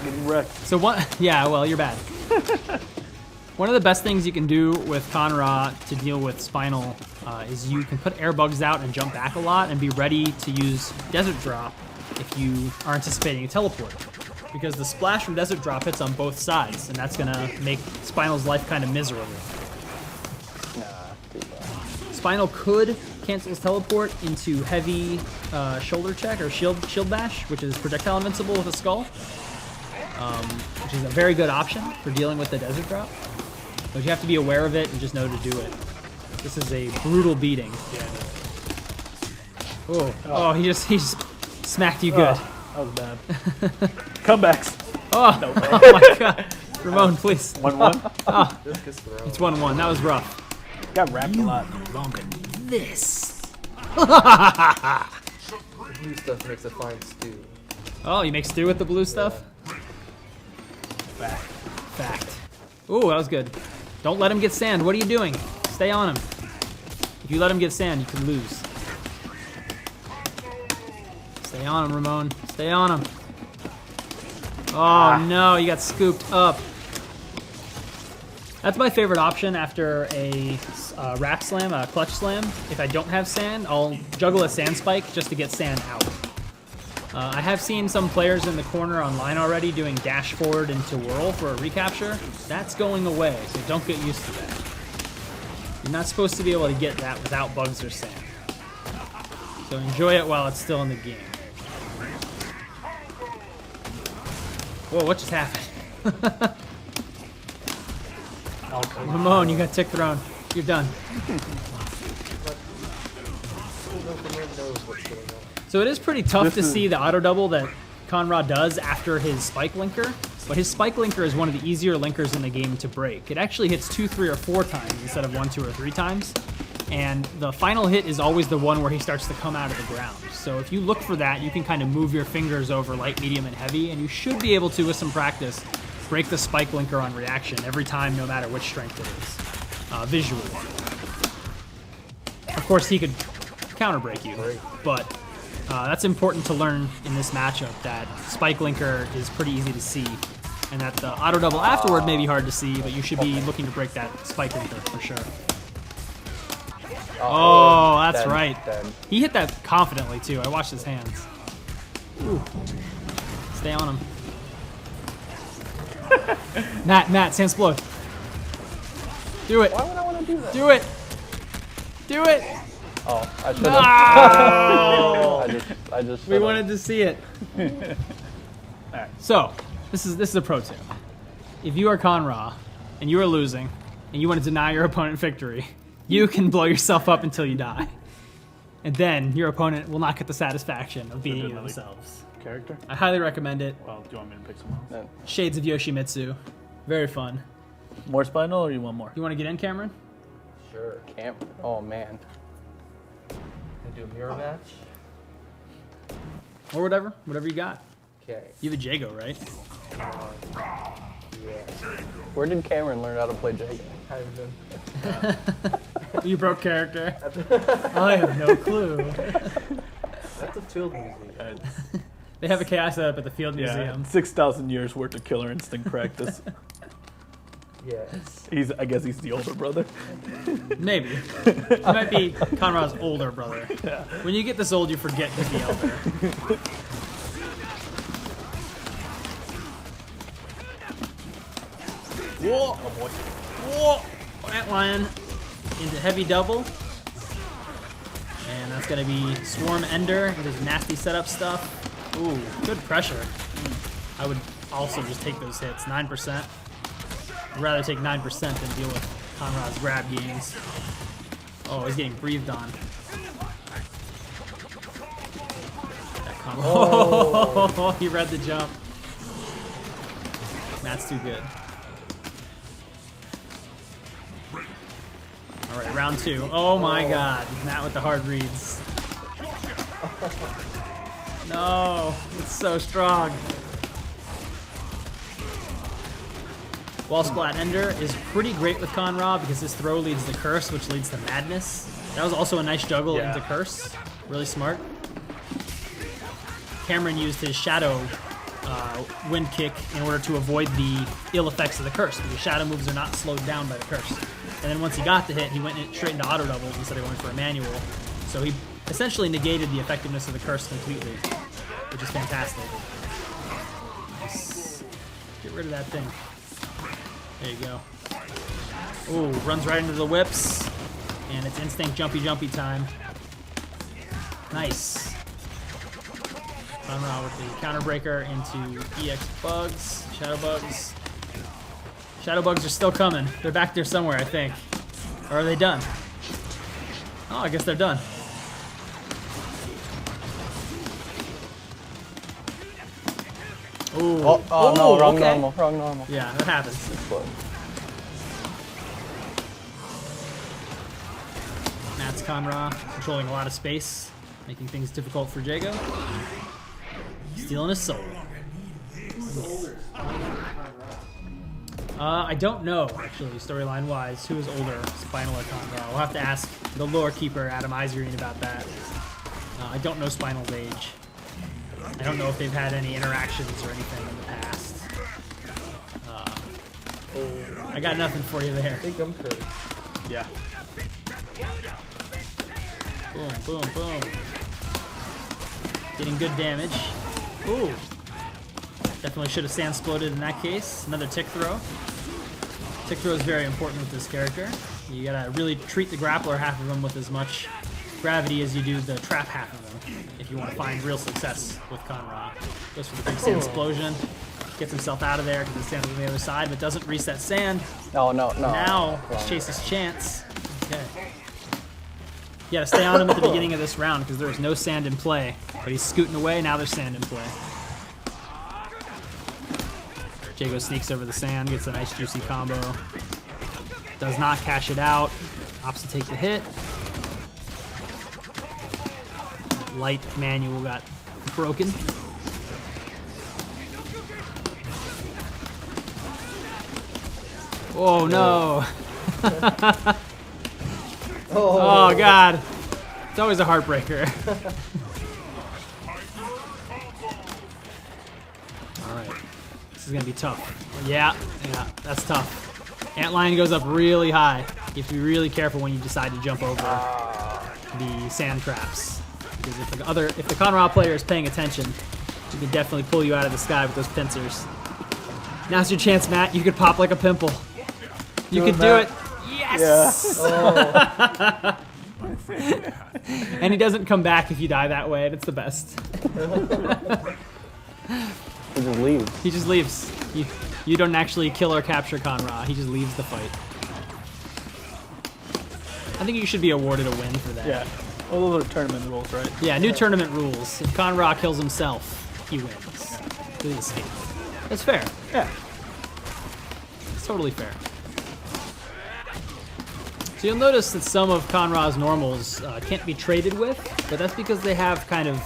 getting wrecked. So what? Yeah, well, you're bad. One of the best things you can do with Conra to deal with Spinal is you can put air bugs out and jump back a lot and be ready to use Desert Drop if you are anticipating a teleport. Because the splash from Desert Drop hits on both sides, and that's going to make Spinal's life kind of miserable. Spinal could cancel his teleport into heavy shoulder check or shield bash, which is projectile invincible with a skull, which is a very good option for dealing with the Desert Drop. But you have to be aware of it and just know to do it. This is a brutal beating. Oh, he just smacked you good. That was bad. Comebacks. Oh, oh my God. Ramon, please. 1-1. Oh, it's 1-1. That was rough. Got wrapped a lot. No longer need this. Blue stuff makes a fine stew. Oh, you make stew with the blue stuff? Fact. Ooh, that was good. Don't let him get sand. What are you doing? Stay on him. If you let him get sand, you can lose. Stay on him, Ramon. Stay on him. Oh, no, you got scooped up. That's my favorite option after a wrap slam, a clutch slam. If I don't have sand, I'll juggle a sand spike just to get sand out. I have seen some players in the corner online already doing dash forward into whirl for a recapture. That's going away, so don't get used to that. You're not supposed to be able to get that without bugs or sand. So enjoy it while it's still in the game. Whoa, what just happened? Ramon, you got tick thrown. You're done. So it is pretty tough to see the auto double that Conrad does after his spike linker, but his spike linker is one of the easier linkers in the game to break. It actually hits 2, 3, or 4 times instead of 1, 2, or 3 times, and the final hit is always the one where he starts to come out of the ground. So if you look for that, you can kind of move your fingers over light, medium, and heavy, and you should be able to, with some practice, break the spike linker on reaction every time, no matter which strength it is, visually. Of course, he could counter break you, but that's important to learn in this matchup, that spike linker is pretty easy to see, and that the auto double afterward may be hard to see, but you should be looking to break that spike linker for sure. Oh, that's Dead, right. dead. He hit that confidently too. I watched his hands. Ooh. Stay on him. Matt, Sam Splode. Do it. Why would I want to do that? Do it. Do it. Oh, I should No. have. I just. We should've. wanted to see it. Alright, so this is a pro tip. If you are Conra and you are losing and you want to deny your opponent victory, you can blow yourself up until you die. And then your opponent will not get the satisfaction of beating you Legitimately. themselves. Character? I highly recommend it. Well, do you want me to pick someone else? No. Shades of Yoshimitsu. Very fun. More Spinal or you want more? You want to get in, Cameron? Sure. Camp. Oh man. And do a mirror match. Or whatever. Whatever you got. Okay. You have a Jago, right? Yeah. Where did Cameron learn how to play Jago? You broke character. I have no clue. That's a field museum. They have a chaos set up at the Field Yeah, Museum. 6,000 years worth of Killer Instinct practice. Yes. I guess he's the older brother. Maybe. He might be Conrad's older brother. When you get this old, you forget he's the elder. Whoa! Oh boy. Whoa! Ant Lion into heavy double. And that's going to be Swarm Ender with his nasty setup stuff. Ooh, good pressure. I would also just take those hits. 9%. I'd rather take 9% than deal with Conrad's grab games. Oh, he's getting breathed on. Oh, he read the jump. That's too good. All right, round 2. Oh my God, Matt with the hard reads. No, it's so strong. Wall Splat Ender is pretty great with Conra because his throw leads to Curse, which leads to Madness. That was also a nice juggle into Curse. Really smart. Cameron used his Shadow Wind Kick in order to avoid the ill effects of the Curse, because Shadow moves are not slowed down by the Curse. And then once he got the hit, he went straight into auto doubles instead of going for a manual. So he essentially negated the effectiveness of the Curse completely, which is fantastic. Nice. Get rid of that thing. There you go. Ooh, runs right into the whips, and it's instinct jumpy time. Nice. Conra with the counter breaker into EX bugs, shadow bugs. Shadow bugs are still coming. They're back there somewhere, I think. Or are they done? Oh, I guess they're done. Ooh. Oh no, wrong okay. normal, wrong normal. Yeah, that happens. Matt's Conra controlling a lot of space, making things difficult for Jago. Stealing his soul. I don't know, actually, storyline-wise, who is older, Spinal or Conra. We'll have to ask the lore keeper, Adam Izerine, about that. I don't know Spinal's age. I don't know if they've had any interactions or anything in the past. I got nothing for you there. I think I'm cursed. Yeah. Boom, boom, boom. Getting good damage. Ooh. Definitely should have sand exploded in that case. Another tick throw. Tick throw is very important with this character. You gotta really treat the grappler half of him with as much gravity as you do the trap half of him if you want to find real success with Conra. Goes for the big sand explosion. Gets himself out of there because the sand is on the other side, but doesn't reset sand. Oh no. Now, let's chase his chance. Okay. You gotta stay on him at the beginning of this round because there's no sand in play. But he's scooting away, now there's sand in play. Jago sneaks over the sand, gets a nice juicy combo. Does not cash it out. Opts to take the hit. Light manual got broken. Oh no! Oh God! It's always a heartbreaker. Alright. This is gonna be tough. Yeah, that's tough. Antlion goes up really high. You have to be really careful when you decide to jump over. the sand traps. Because if the Conra player is paying attention, he can definitely pull you out of the sky with those pincers. Now's your chance, Matt. You could pop like a pimple. You could do it. Yes! Yeah. And he doesn't come back if you die that way. That's the best. He just leaves. He just leaves. You don't actually kill or capture Conra. He just leaves the fight. I think you should be awarded a win for that. Yeah. Well, those are tournament rules, right? Yeah, new tournament rules. If Conra kills himself, he wins. With escape. That's fair. Yeah. It's totally fair. So you'll notice that some of Conra's normals can't be traded with, but that's because they have kind of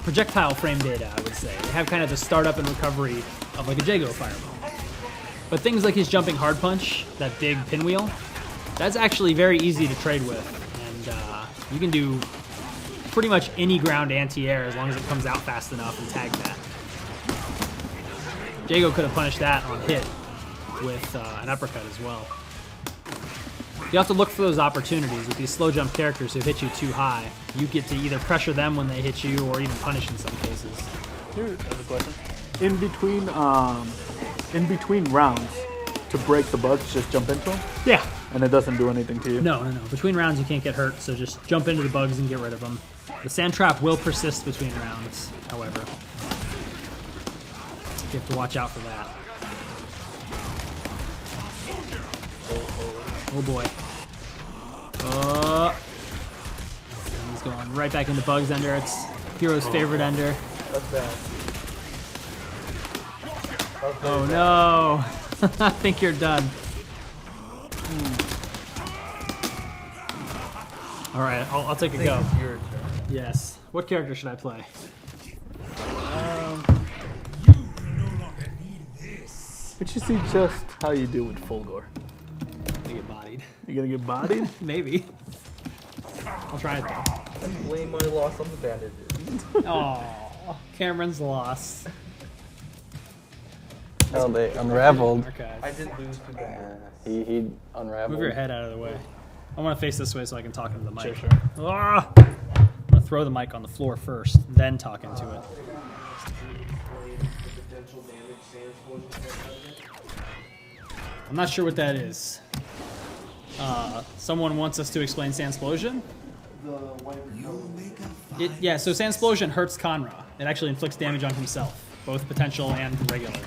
projectile frame data, I would say. They have kind of the startup and recovery of like a Jago fireball. But things like his jumping hard punch, that big pinwheel, that's actually very easy to trade with. And you can do pretty much any ground anti-air as long as it comes out fast enough and tag that. Jago could have punished that on hit with an uppercut as well. You have to look for those opportunities with these slow jump characters who hit you too high. You get to either pressure them when they hit you or even punish in some cases. Here's a question. In between rounds, to break the bugs, just jump into them, Yeah. and it doesn't do anything to you. No. Between rounds you can't get hurt, so just jump into the bugs and get rid of them. The sand trap will persist between rounds, however. You have to watch out for that. Oh boy. He's going right back into bugs ender. It's Hero's favorite ender. That's bad. Oh no. I think you're done. All right, I'll take a go. It's your turn. Yes. What character should I play? But you see just how you do with Fulgor. I get bodied. You gonna get bodied? Maybe. I'll try it though. I blame my loss on the bandages. Oh, Cameron's lost. Oh, they unraveled. Archive. I did lose to that. He unraveled. Move your head out of the way. I want to face this way so I can talk into the mic. Sure. Ah! I'm going to throw the mic on the floor first, then talk into it. I'm not sure what that is. Someone wants us to explain Sandsplosion? Yeah, so Sandsplosion hurts Conra. It actually inflicts damage on himself, both potential and regular.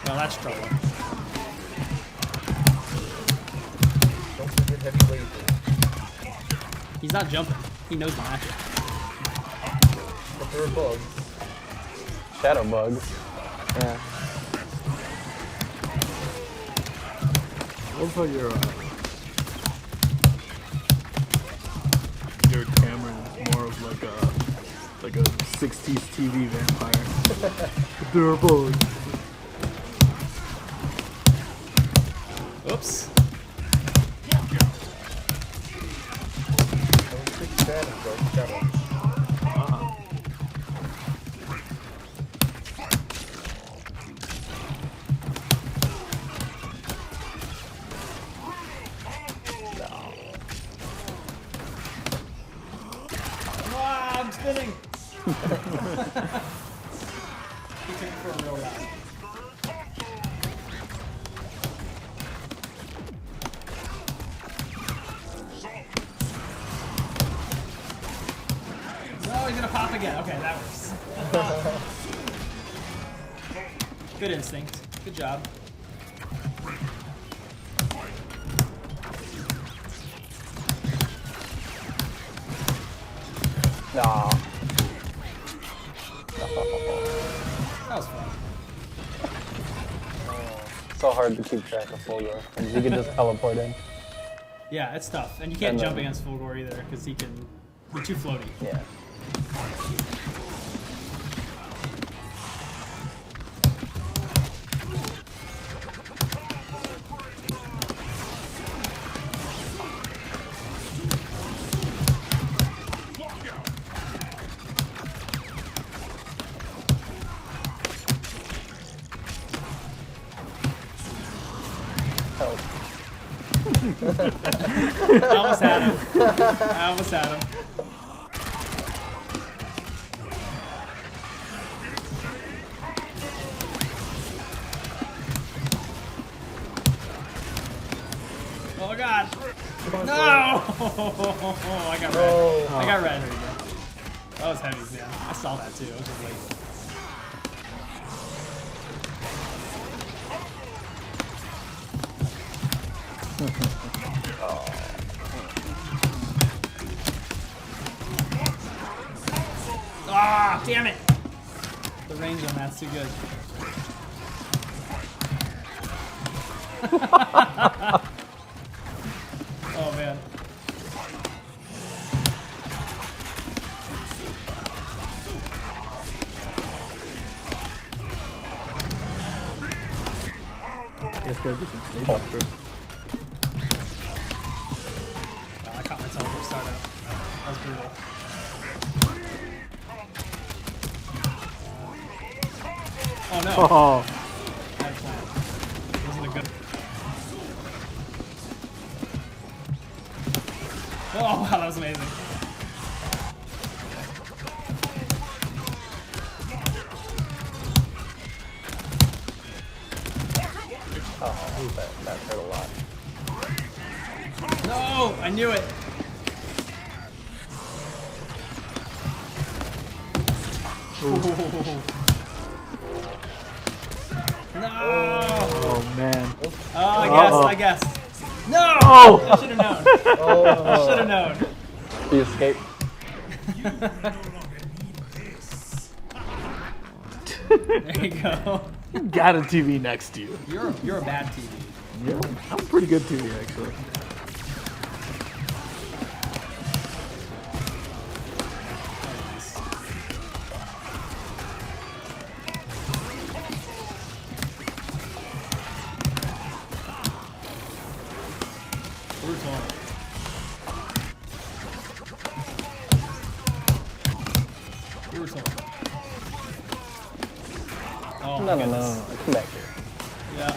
Well, that's trouble. Don't forget heavy laser. He's not jumping. He knows the matchup. But there are bugs. Shadow bugs. Yeah. What about your Cameron is more of like a 60s TV vampire. There are bugs. Oops. I was 6 damage, bug. Shadow. Ah, I'm spinning. He took it for a real ride. Oh, he's gonna pop again. Okay, that works. Good instinct. Good job. Nah. That was fun. So hard to keep track of Fulgor. And you can just teleport in. Yeah, it's tough. And you can't And jump then- against Fulgor either, because he's too floaty. Yeah. Help. I almost had him. I almost had him. Oh god! No! I got red. I got red. That was heavy, man. I saw that too. I was just late. Ah, damn it! The range on that's too good. Oh man. Yes, gotta do some stage first. Oh, I caught myself from start out. That was brutal. Oh no. Oh, Bad plan. Wasn't a good. Oh wow, that was amazing. Oh, that hurt a lot. No, I knew it. No. oh man. Oh, I guess. No. Oh. I should have known. I should have known. He escaped. There you go. You got a TV next to you. You're a bad TV. Yeah, I'm pretty good TV actually. Brutal. Brutal. Oh, No, my no, no, goodness. no, no. Come back here. Yeah.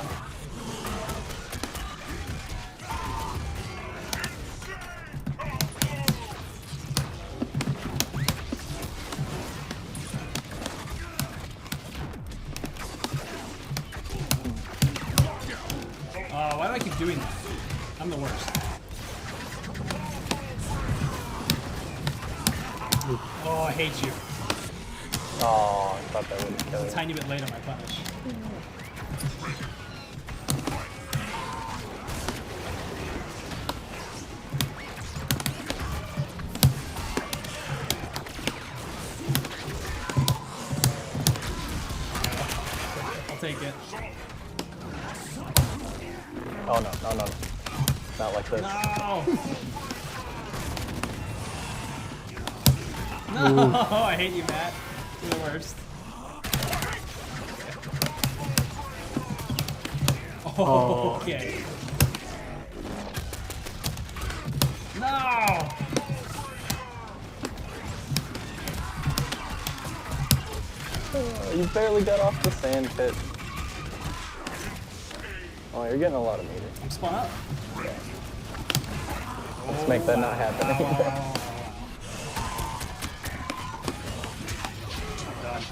Oh, why do I keep doing that? I'm the worst. Oh, I hate you. Oh, I thought that would have killed A you. tiny bit late on my punish. I'll take it. Oh no, no, no. Not like this. No! No! I hate you, Matt. You're the worst. Oh, okay. No! You barely got off the sand pit. Oh, you're getting a lot of meters. I'm spun up. Let's make that not happen anymore. Done.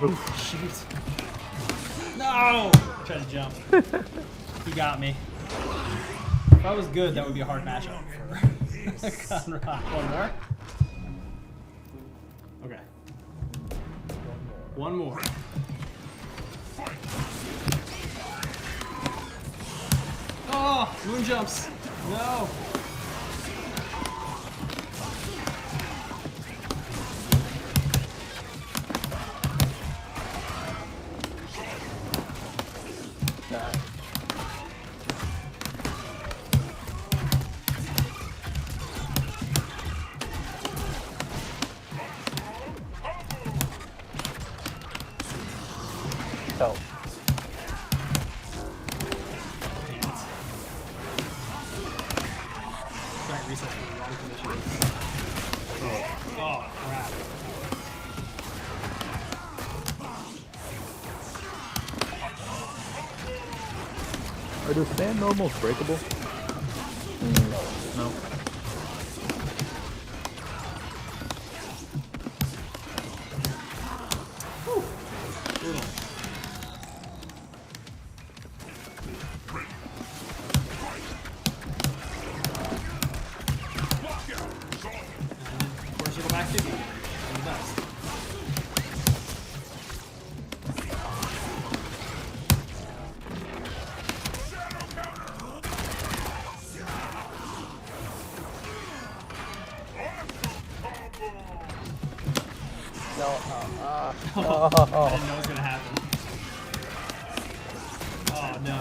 Ooh. Shoot. No! I tried to jump. He got me. If I was good, that would be a hard matchup for Conrad. One more? Okay. One more. Oh! Moon jumps! No! Nah. Oh. Are the stand normals breakable? No. Of course, you go back to you. You're the best. No. I didn't know it was gonna happen. Oh no.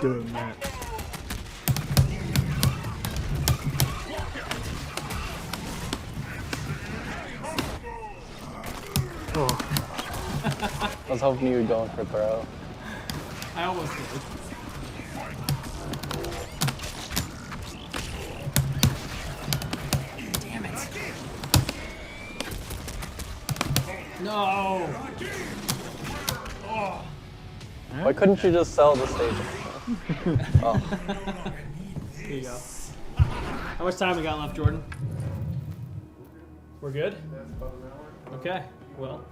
Doing that. Oh, I was hoping you were going for throw. I almost did. Damn it. No. Oh. Why couldn't you just sell the stage? Oh. There you go. How much time we got left, Jordan? We're good? That's about an hour. Okay. Well,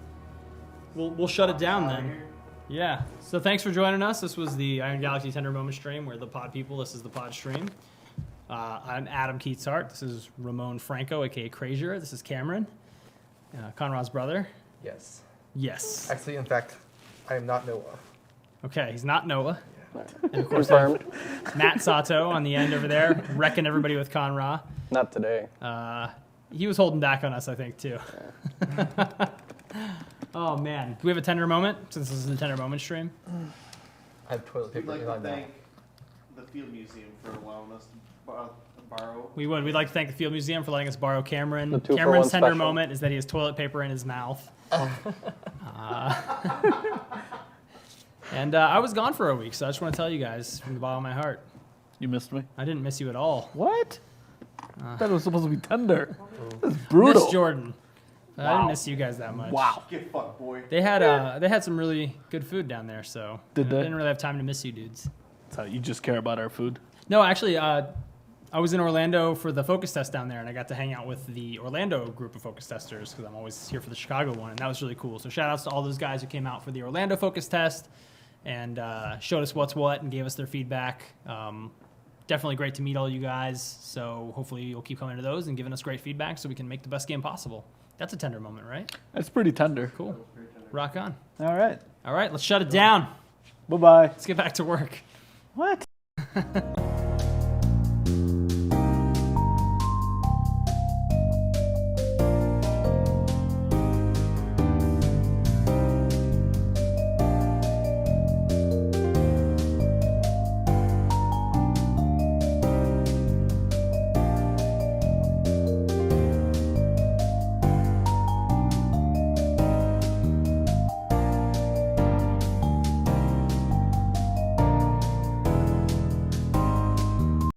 we'll shut it down then. Yeah. So thanks for joining us. This was the Iron Galaxy Tender Moment stream. We're the pod people. This is the pod stream. I'm Adam Keatshart. This is Ramon Franco, aka Crazier. This is Cameron, Conrad's brother. Yes. Yes. Actually, in fact, I am not Noah. Okay, he's not Noah. And of course, Confirmed. Matt Sato on the end over there, wrecking everybody with Conra. Not today. He was holding back on us, I think, too. Oh, man. Do we have a tender moment, since this is the tender moment stream? I have toilet We'd paper like in to my mouth. thank the Field Museum for allowing us to borrow. We would. We'd like to thank the Field Museum for letting us borrow Cameron. The 2 for Cameron's 1 tender special. moment is that he has toilet paper in his mouth. And I was gone for a week, so I just want to tell you guys from the bottom of my heart, you missed me. I didn't miss you at all. What? I thought it was supposed to be tender. That's brutal. Miss Jordan. I Wow. didn't miss you guys that much. Wow. Get fucked, boy. They had some really good food down there, so Did I they? didn't really have time to miss you dudes. So you just care about our food? No, actually, I was in Orlando for the focus test down there, and I got to hang out with the Orlando group of focus testers because I'm always here for the Chicago one, and that was really cool. So shout outs to all those guys who came out for the Orlando focus test and showed us what's what and gave us their feedback. Definitely great to meet all you guys. So hopefully you'll keep coming to those and giving us great feedback so we can make the best game possible. That's a tender moment, right? That's pretty tender. Cool. Rock on. All right. All right, let's shut it down. Bye-bye. Let's get back to work. What?